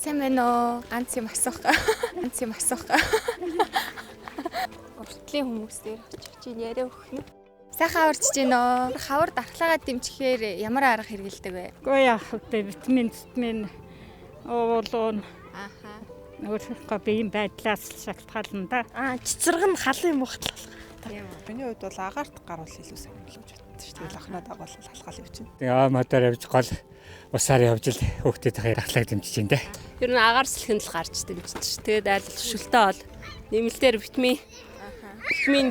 Сайн байна уу? Ганц юм асуух. Ганц юм асуух. Уртлын хүмүүсээр очих чинь яриа өгөх нь. Сайхан урчж гин үү? Хавар дархлаагаа дэмжихээр ямар арга хэрэгэлдэг вэ? Үгүй яах вэ? Витамин уулуун. Ааха. Өөрийнхөө биеийн байдлаас шалтгаална да. Цэцэрэг нь халын мухтлах. Тийм үү. Миний хувьд бол агаарт гарвал илүү сайн юм л гэж боддог шүү дээ. Тэгэл ахнаа дагуул халахал явчихна. Тэгээ модоор явж гол усаар явж л хүүхдэд харахлаа дэмжиж байна те. Ер нь агаар сэлхэн л гарч дэмжиж. Тэгээд айл хөшөлтөө бол нэмэлтээр витамин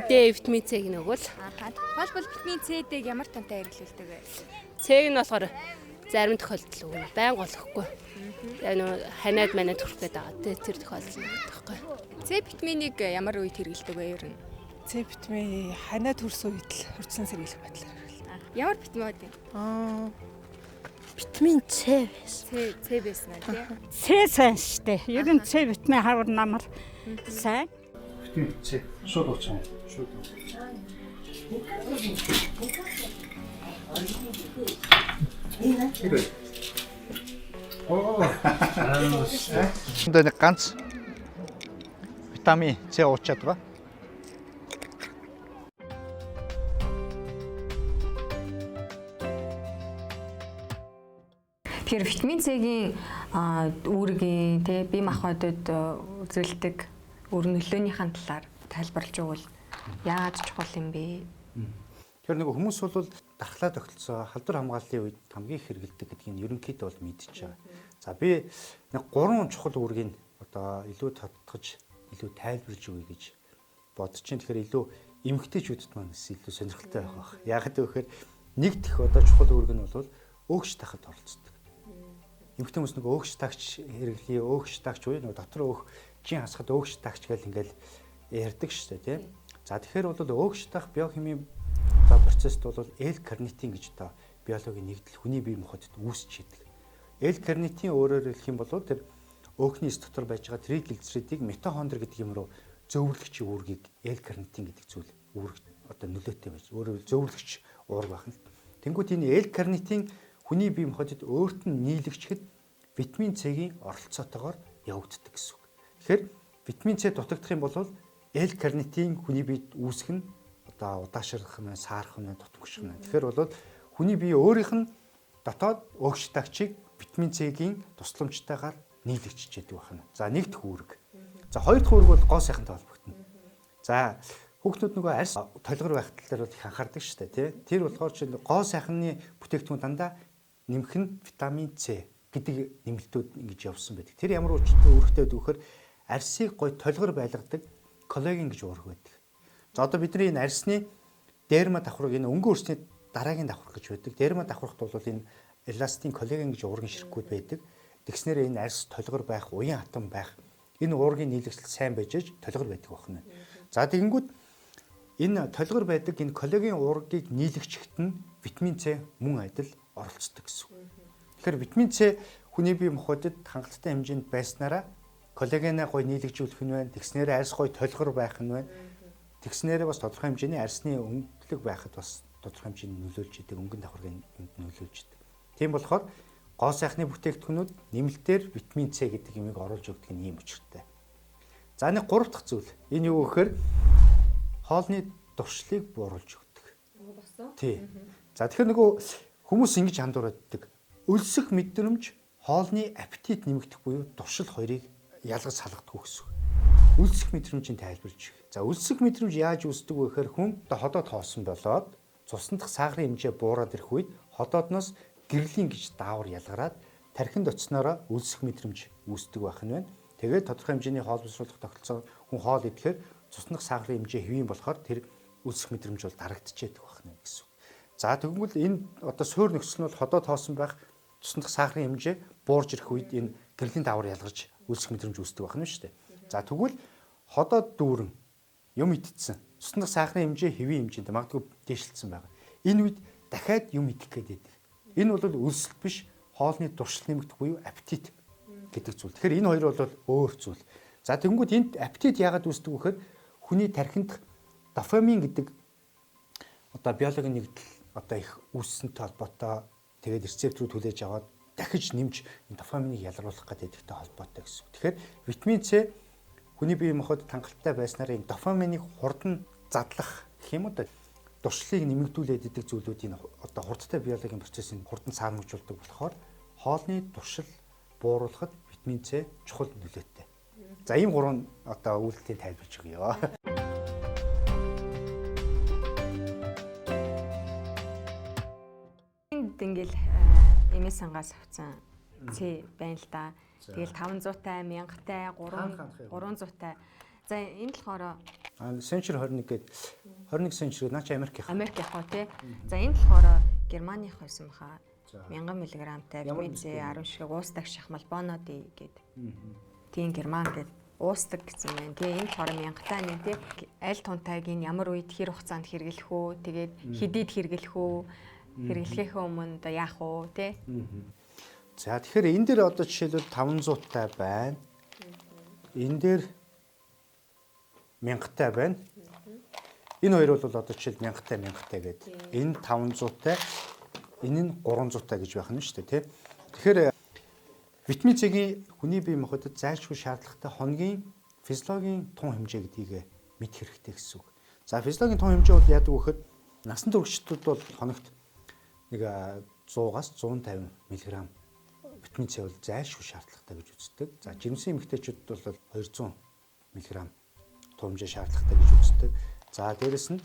D, витамин C гэх нэг бол. Ааха. Тухайлбал витамин C-дэг ямар тонтой хэрэглүүлдэг вэ? C-г нь болохоор зарим тохиолдол өгнө. Байнга олохгүй. Яг нөө ханаад манад хүрэх гээд байгаа. Тэр тохиолдол нэг байхгүй. C витаминыг ямар үед хэрэглэдэг вэ ер нь? С витамин ханаа төрсөн үед л хурцсан сэргийлэх байдлаар хэрэглэв. Ямар витамин вэ? Витамин C байсан. C байсан аа тий. С сайн штэ. Ер нь С витамин хавар намар сайн. Витамин С шууд уучих. Шууд. Энд нэг ганц витамин С уучаад байгаа. Тэгэхээр витамин C-гийн үүргийн тий бие махбодод үзүүлдэг өр нөлөөнийхэн талаар тайлбарлаж өгвөл яаж чухал юм бэ? Тэгэхээр нэг хүмүүс бол дархлаа тогтолцоо халдвар хамгааллын үед хамгийн их хэрэгэлдэг гэдгийг ерөнхийдөө бол мэдчихэж байгаа. За би нэг 3 чухал үүргийг одоо илүү тодтогч илүү тайлбарлаж өгье гэж бодож чинь. Тэгэхээр илүү эмгтээчүүдэд манаас илүү сонирхолтой байх байх. Яг гэвэл нэг дэх одоо чухал үүрэг нь бол өөгч тахад оролцдог. Эмгтэн хүмүүс нэг өөгч тагч хэрэглэе, өөгч тагч уу нэг дотор өөх жин хасахад өөгч тагч гэл ингээл ярьдаг шүү дээ тийм. За тэгэхээр бол өөгч тах биохимийн одоо процессд бол L-карнитин гэж одоо биологийн нэгдэл хүний бие махбодод үүсч идэг. L-карнитин өөрөөр хэлэх юм бол тэр өөхний эс дотор байж байгаа триглицеридийг митохондри гэдэг юм руу зөөвөрлөгч үүргийг L-карнитин гэдэг зүйл үүрэг одоо нөлөөтэй байж. Өөрөөр зөөвөрлөгч уурга байна. Тэнгүүт энэ L-карнитин хүний бие махбодод өөрт нь нийлэгчхэд витамин С-гийн оролцоотойгоор явагддаг гэсэн үг. Тэгэхээр витамин С дутагдах юм бол L-карнитин хүний биед үүсэх нь одоо удаашрах нь, саарах нь, дутгах нь. Тэгэхээр бол хүний бие өөрийнх нь дотоод өөгч тагчийг витамин С-гийн тусламжтайгаар нийлэгчж яадаг байна. За нэг дэх үүрэг. За хоёр дахь үүрэг бол гоо сайхантай холбогдно. За хүүхдүүд нөгөө арьс толгор байх тал дээр бол их анхаардаг шүү дээ, тий. Тэр болохоор чинь гоо сайхны бүтээгдэхүүн дандаа нэмэх нь витамин С гэдэг нэмэлтүүд ингэж явсан байдаг. Тэр ямар үүрэгтэй байдаг вөхөр арьсыг гой толгор байлгадаг коллаген гэж уурах байдаг. За одоо бидний энэ арьсны дерма давхарга энэ өнгө өрсний дараагийн давхарга гэж байдаг. Дерма давхаргт бол энэ эластин коллаген гэж уургийн ширхгүүд байдаг. Тэгснээр энэ арьс толгор байх, уян атом байх энэ уургийн нийлэгсэл сайн байж толгор байдаг байна. За тэгэнгүүт энэ толгор байдаг энэ коллаген уургийг нийлэгчэхэд нь витамин С мөн адил оролцдог гэсэн. Тэгэхээр витамин С хүний бие махбодод хангалттай хэмжээнд байснараа коллагенаа гой нийлэгжүүлэх нь байна. Тэгснээр арьс гой толгор байх нь байна. Тэгснээр бас тодорхой хэмжээний арьсны өнгөлөг байхад бас тодорхой хэмжээний нөлөөлж идэг, өнгөн давхаргын нөлөөлж идэг. Тийм болохоор гоо сайхны бүтээгдэхүүнүүд нэмэлтээр витамин С гэдэг юмыг оруулж өгдөг нь ийм учиртай. За нэг 3 дахь зүйл. Энэ юу гэхээр хоолны дуршлыг бууруулж өгдөг. Тий. За тэгэхээр нөгөө хүмүүс ингэж хандуурдаг. Өлсөх мэдрэмж хоолны аппетит нэмэгдэх буюу дуршил хоёрыг ялгаж салгадаг гэсэн. Өлсөх мэдрэмжийн тайлбарж. За өлсөх мэдрэмж яаж үүсдэг вэ гэхээр хүн ходоод хоосон болоод цусны дахь сахарын хэмжээ буураад ирэх үед ходоодноос гэрлийн гэж даавар ялгараад тархинд очсноороо өлсөх мэдрэмж үүсдэг байх нь байна. Тэгээд тодорхой хэмжээний хоол босруулах тогтолцоо хүн хоол идэхээр цусны сахарын хэмжээ хэвийн болохоор тэр өлсөх мэдрэмж бол дарагдчихэдэг байх нь гэсэн. За тэгвэл энэ одоо суур нөхцөл нь бол ходоод хоосон байх цусны сахарын хэмжээ буурж ирэх үед энэ гэрлийн даавар ялгарч өлсөх мэдрэмж үүсдэг байх нь шүү дээ. За тэгвэл ходоод дүүрэн юм идсэн. Цусны сахарын хэмжээ хэвийн хэмжээнд магадгүй дээшилсэн байгаа. Энэ үед дахиад юм идэх гээд байдаг. Энэ бол өлсөлт биш, хоолны дуршил нэмэгдэх буюу аппетит гэдэг зүйл. Тэгэхээр энэ хоёр бол өөр зүйл. За тэгэнгүүт энд аппетит яагаад үүсдэг вэ гэхээр хүний тархинд дофамин гэдэг одоо биологийн нэгдэл одоо их үүссэнтэй холбоотой тэгээд рецепторууд хүлээж аваад дахиж нэмж дофаминыг ялруулах гэдэгтэй холбоотой гэсэн. Тэгэхээр витамин С хүний бие махбод хангалттай байснаар энэ дофаминыг хурдан задлах гэх юм уу да дуршлыг нэмэгдүүлээд идэг зүйлүүдийн одоо хурдтай биологийн процессыг хурдан саармжуулдаг болохоор хоолны туршил бууруулахад витамин С чухал нөлөөтэй. За ийм гурван одоо үйлдэлийг тайлбарж өгье. Энд ингээл эмээс сангаас авсан С байна л да. Тэгэл 500-тай, 1000-тай, 300-тай. За энэ болохоор Сенчур 21 гээд 21 сенчур наач Америк яах. Америк яах вэ те. За энэ болохоор Германых байсан баха. 1000 мг-тай витамин С 10 шиг уустдаг шахмал боноди гэдэг. Тийм Герман гэдэг уустдаг гэсэн юм. Тэгээ энэ болохоор 1000-тай нэг те аль тунтайг энэ ямар үед хэр хугацаанд хэрэглэх үү? Тэгээд хэдийд хэрэглэх үү? Хэрэглэхээ өмнө одоо яах вэ те? За тэгэхээр энэ дээр одоо жишээлбэл 500-тай байна. Энэ дээр 1000-тай байна. Энэ хоёр бол одоо жишээл 1000-тай гэдэг. Энэ 500-тай, энэ нь 300-тай гэж байх нь шүү дээ, тий. Тэгэхээр витамин С-ийн хүний бие махбодод зайлшгүй шаардлагатай хоногийн физиологийн тун хэмжээ гэдгийг мэдэх хэрэгтэй гэсэн үг. За физиологийн тун хэмжээ бол яадаг вэ гэхэд насан туршидтууд бол хоногт нэг 100-аас 150 мг витамин С бол зайлшгүй шаардлагатай гэж үздэг. За жирэмсэн эмэгтэйчүүд бол 200 мг тун хэмжээ шаардлагатай гэж үздэг. За дээрэс нь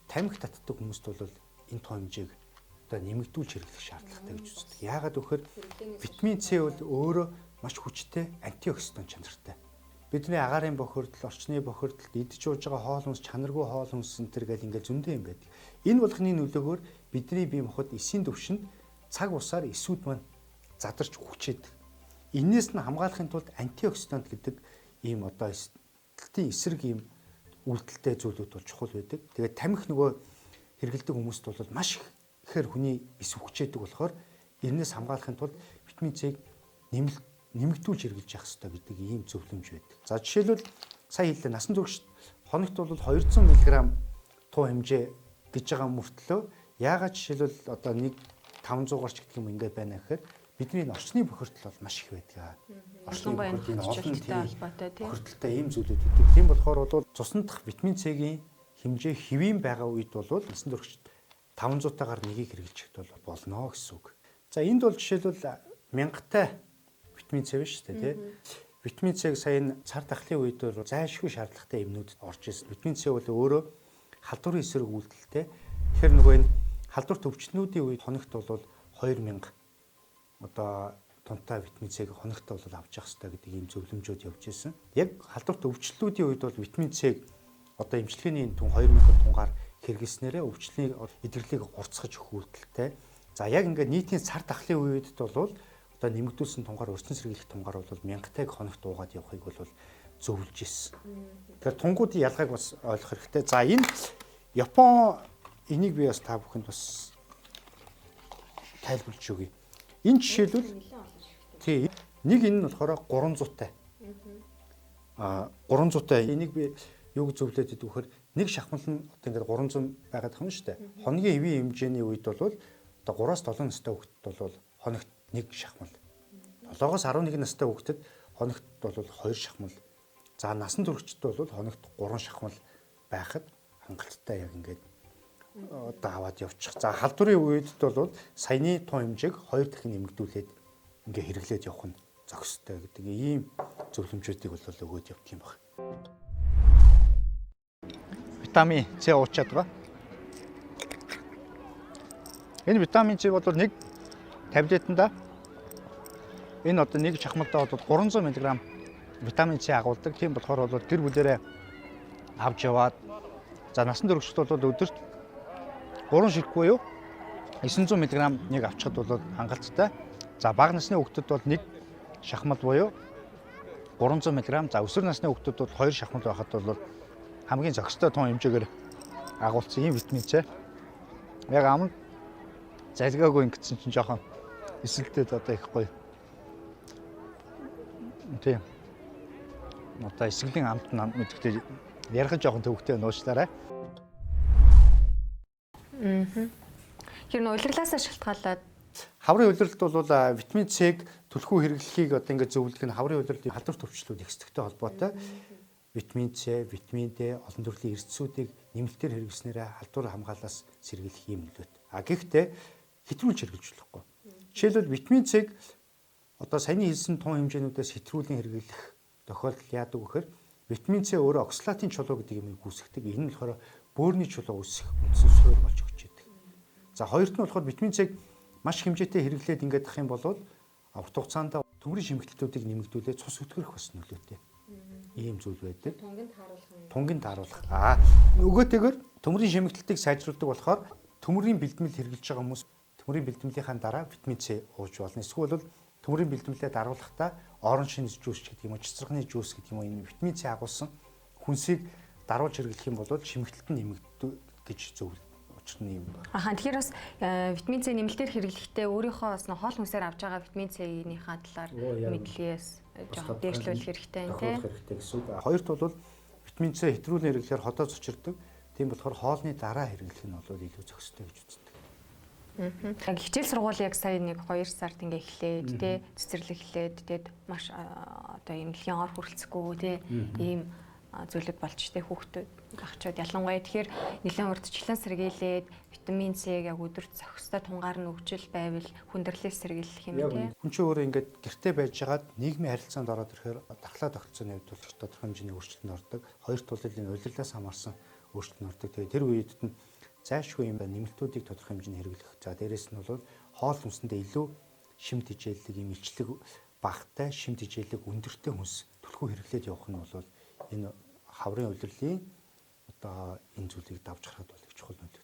тамхи татдаг хүмүүст бол энэ тун хэмжээг одоо нэмэгдүүлж хэрэглэх шаардлагатай гэж үздэг. Яагаад гэвэл витамин С бол өөрөө маш хүчтэй антиоксидант чанартай. Бидний агаарын бохирдол, орчны бохирдол, идэж ууж байгаа хоол хүнс, чанаргүй хоол хүнс энэ гэл ингээл зөндөө юм байдаг. Энэ болгоны нөлөөгөөр бидний бие махбод эсийн төвшөнд цаг усаар эсүүд маань задарч хүчээд. Энээс нь хамгаалахын тулд антиоксидант гэдэг ийм одоо эсэлтийн эсрэг ийм үйлдэлтэй зүйлүүд бол чухал байдаг. Тэгээд тамхи нөгөө хэрэгэлдэг хүмүүст бол маш ихээр хүний эс хүчээдэг болохоор энээс хамгаалахын тулд витамин С-ийг нэмэгдүүлж хэрэглэж явах хэрэгтэй гэдэг ийм зөвлөмж байдаг. За жишээлбэл сая хэллээ насан туршид хоногт бол 200 мг туу хэмжээ гэж байгаа мөртлөө яагаад жишээлбэл одоо нэг 500 гарч гэдэг юм ингээд байна гэхээр бидний орчны бохирдол бол маш их байдаг. Орчны бохирдол холбоотой ийм зүйлүүд үүдэг. Тийм болохоор бол цуснд дах витамин С-ийн хэмжээ хэвийн байгаа үед бол насан туршид 500-таагаар нэгийг хэрэглэж ихтэй болно гэсэн үг. За энд бол жишээлбэл 1000-тай витамин С биш үү те. Витамин С-г сая цар тахлын үед бол зайлшгүй шаардлагатай юмнууд орж ирсэн. Витамин С бол өөрөө халдварын эсрэг үйлдэлтэй. Тэгэхээр нөгөө энэ халдвар төвчнүүдийн үед хоногт бол 2000 одоо тунтай витамин С-г хоногт бол авч явах хэрэгтэй гэдэг ийм зөвлөмжүүд явж ирсэн. Яг халдварт өвчлөлүүдийн үед бол витамин С-г одоо эмчилгээний түн 2000 тунгаар хэрэглэснээрээ өвчлөлийн эдэрлийг гурцгаж өгөх үйлдэлтэй. За яг ингээд нийтийн цар тахлын үед бол одоо нэмэгдүүлсэн тунгаар өрсөн сэргийлэх тунгаар бол 1000-тайг хоногт уугаад явахыг бол зөвлөж ирсэн. Тэгэхээр тунгуудын ялгааг бас ойлгох хэрэгтэй. За энэ Япон энийг би бас та бүхэнд бас тайлбарлаж өгье. Энэ жишээлбэл тий нэг энэ нь болохоор 300-тай. 300-тай энийг би юуг зөвлөд идэв вэхээр нэг шахмал нь одоо ингээд 300 байгаад байгаа юм шүү дээ. Хоногийн хэвийн хэмжээний үед бол одоо 3-аас 7 настай хүүхдэд бол хоногт нэг шахмал. 7-оос 11 настай хүүхдэд хоногт бол 2 шахмал. За насан туршид бол хоногт 3 шахмал байхад хангалттай яг ингээд одоо аваад явчих. За халдварын үед бол саяны тун хэмжээг 2 дахин нэмэгдүүлээд ингээ хэрэглээд явах нь зохистой гэдэг ийм зөвлөмжүүдийг бол өгөөд явдаг юм байна. Витамин С уучаад байгаа. Энэ витамин С бол нэг таблетанда энэ одоо нэг шахмалдаа бол 300 мг витамин С агуулдаг. Тийм болохоор бол гэр бүлээрээ авч яваад за насан туршид бол өдөрт 3 ширхэг буюу 900 мг нэг авчихад бол хангалттай. За бага насны хүүхдэд бол нэг шахмал буюу 300 мг. За өсвөр насны хүүхдэд бол 2 шахмал байхад бол хамгийн зохистой тун хэмжээгээр агуулсан ийм витамин С. Яг амд залгаагүй ингэсэн чинь жоохон эсэлтэд одоо их гоё. Тийм. Одоо эсгэлийн амт мэдхтэй ярих жоохон төвхтэй нуушлаарай. Тэр нь улирлаасаа шалтгаалаад Хаврын улиралд бол витамин С-г түлхүү хэрэглэхийг одоо ингээд зөвлөдөг нь хаврын улирлын халдвар төвчлүүд ихсдэгтэй холбоотой. Витамин С, витамин Д, олон төрлийн эрсдсүүдийг нэмэлтээр хэрэглэснээр халдвар хамгаалаас сэргийлэх юм нөлөөт. Гэхдээ хэтрүүлж хэрэглэж болохгүй. Жишээлбэл витамин С-г одоо саяны хэлсэн тун хэмжээнүүдээс хэтрүүлэн хэрэглэх тохиолдол яадаг вэхээр витамин С өөрөө оксалатын чулуу гэдэг юмыг үүсгэдэг. Энэ нь болохоор бөөрийн чулуу үүсэх үндсэн суурь болж өгч байдаг. За хоёрт нь болохоор витамин С-г маш хэмжээтэй хэрэглээд ингээд ах юм бол урт хугацаанд төмрийн шимэгтлүүдийг нэмэгдүүлээд цус өтгөрөх бас нөлөөтэй. Ийм зүйл байдаг. Тунгинд тааруулах. Нөгөөтэйгөр төмрийн шимэгтлийг сайжруулдаг болохоор төмрийн бэлтгэл хэрэглэж байгаа хүмүүс төмрийн бэлтгэлийнхаа дараа витамин С ууж болно. Эсвэл төмрийн бэлтгэлээ даруулахдаа оранж шинж жуус гэдэг юм уу, цэцэрхний жуус гэдэг юм уу, энэ витамин С агуулсан хүнсийг даруулж хэрэглэх юм бол шимэгтлэлт нь нэмэгдэх гэж зөвлөдөг. Тэгэхээр бас витамин С нэмэлтээр хэрэглэхдээ өөрийнхөө бас хоол хүнсээр авч байгаа витамин С-ийнхаа талаар мэдлэгээс жоохон дээшлүүлэх хэрэгтэй тийм. Хоёрт бол витамин С хэтрүүлэн хэрэглэхээр ходоо цочирдог. Тийм болохоор хоолны дараа хэрэглэх нь бол илүү зохистой гэж үздэг. Хичээл сургууль яг сая 1-2 сард ингээ эхлээд тий цэцэрлэг эхлээд тэгээд маш одоо юм дэлхийн ор хүрэлцэхгүй тий ийм зүйлүүд болж штэ хүүхдүүд багчууд ялангуяа тэгэхээр нэлээд урдчлан сэргийлээд витамин С-г яг өдөрт зохистой тунгаар нь өгчл байвал хүндрэлээс сэргийлэх юм тий. Хүн чинь өөрөө ингээд гэртээ байж байгаад нийгмийн харилцаанд ороод ирэхээр дархлаа тогтцооны хувьд бол тодорхой хэмжээний өөрчлөлт ордог. Хоёрт бол энэ улирлаас хамаарсан өөрчлөлт ордог. Тэгээ тэр үед нь зайлшгүй юм байна нэмэлтүүдийг тодорхой хэмжээний хэрэглэх. За дээрэс нь бол хоол хүнсэндээ илүү шимт хичээллэг юм илчлэг багтай шимт хичээллэг өндөртэй хүнс түлхүү хэрэглээд явах нь бол энэ хаврын улирлын одоо энэ зүйлийг давж гарахад бол их чухал нөлөө.